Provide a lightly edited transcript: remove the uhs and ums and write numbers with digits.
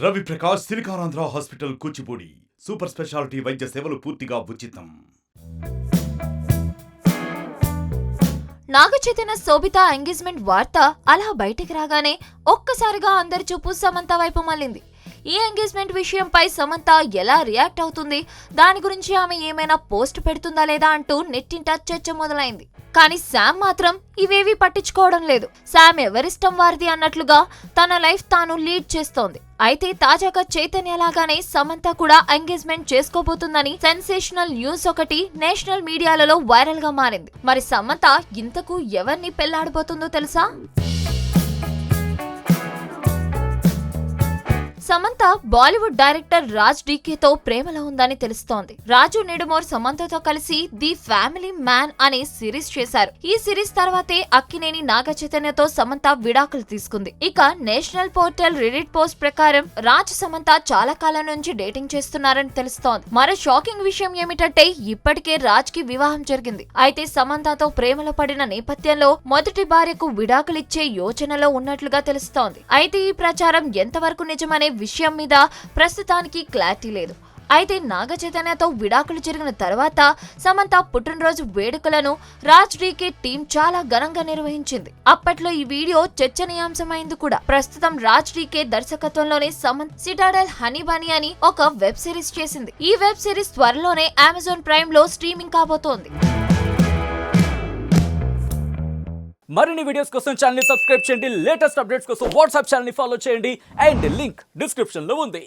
Ravi Prakash Siliconandhra hospital Kuchipudi super speciality వైద్య సేవలు పూర్తిగా ఉచితం. నాగ చైతన్య శోభిత ఎంగేజ్మెంట్ వార్త అలా బయటికి రాగానే ఒక్కసారిగా అందరి చూపు సమంత వైపు మళ్ళింది. ఈ ఎంగేజ్మెంట్ విషయంపై సమంత ఎలా రియాక్ట్ అవుతుంది, దాని గురించి ఆమె ఏమైనా పోస్ట్ పెడుతుందా లేదా అంటూ నెట్టింట చర్చ మొదలైంది. కానీ శామ్ మాత్రం ఇవేవీ పట్టించుకోవడం లేదు. శామ్ ఎవరిష్టం వారిది అన్నట్లుగా తన లైఫ్ తాను లీడ్ చేస్తోంది. అయితే తాజాగా చైతన్య లాగానే సమంత కూడా ఎంగేజ్మెంట్ చేసుకోబోతుందని సెన్సేషనల్ న్యూస్ ఒకటి నేషనల్ మీడియాలలో వైరల్ గా మారింది. మరి సమంత ఇంతకు ఎవరిని పెళ్లాడబోతుందో తెలుసా? సమంత బాలీవుడ్ డైరెక్టర్ రాజ్ డీకేతో ప్రేమలో ఉందని తెలుస్తోంది. రాజు నిడుమోర్ సమంతతో కలిసి ది ఫ్యామిలీ మ్యాన్ అనే సిరీస్ చేశారు. ఈ సిరీస్ తర్వాతే అక్కినేని నాగ చైతన్యతో సమంత విడాకులు తీసుకుంది. ఇక నేషనల్ పోర్టల్ రెడిట్ పోస్ట్ ప్రకారం రాజ్ సమంత చాలా కాలం నుంచి డేటింగ్ చేస్తున్నారని తెలుస్తోంది. మరో షాకింగ్ విషయం ఏమిటంటే ఇప్పటికే రాజ్ కి వివాహం జరిగింది. అయితే సమంతతో ప్రేమలో పడిన నేపథ్యంలో మొదటి భార్యకు విడాకులిచ్చే యోచనలో ఉన్నట్లుగా తెలుస్తోంది. అయితే ఈ ప్రచారం ఎంతవరకు నిజమనే విషయం మీద ప్రస్తుతానికి క్లారిటీ లేదు. అయితే నాగ చైతన్యతో విడాకులు జరిగిన తర్వాత సమంత పుట్టినరోజు వేడుకలను రాజ్ డీకే టీం చాలా ఘనంగా నిర్వహించింది. అప్పట్లో ఈ వీడియో చర్చనీయాంశమైంది కూడా. ప్రస్తుతం రాజ్ డీకే దర్శకత్వంలోనే సమంత సిటాడెల్ హనీ బనీ అని ఒక వెబ్ సిరీస్ చేసింది. ఈ వెబ్ సిరీస్ త్వరలోనే అమెజాన్ ప్రైమ్ లో స్ట్రీమింగ్ కాబోతోంది. మరిన్ని వీడియోస్ కోసం ఛానల్ ని సబ్స్క్రైబ్ చేయండి. లేటెస్ట్ అప్డేట్స్ కోసం వాట్సాప్ ఛానల్ ని ఫాలో చేయండి. అండ్ లింక్ డిస్క్రిప్షన్ లో ఉంది.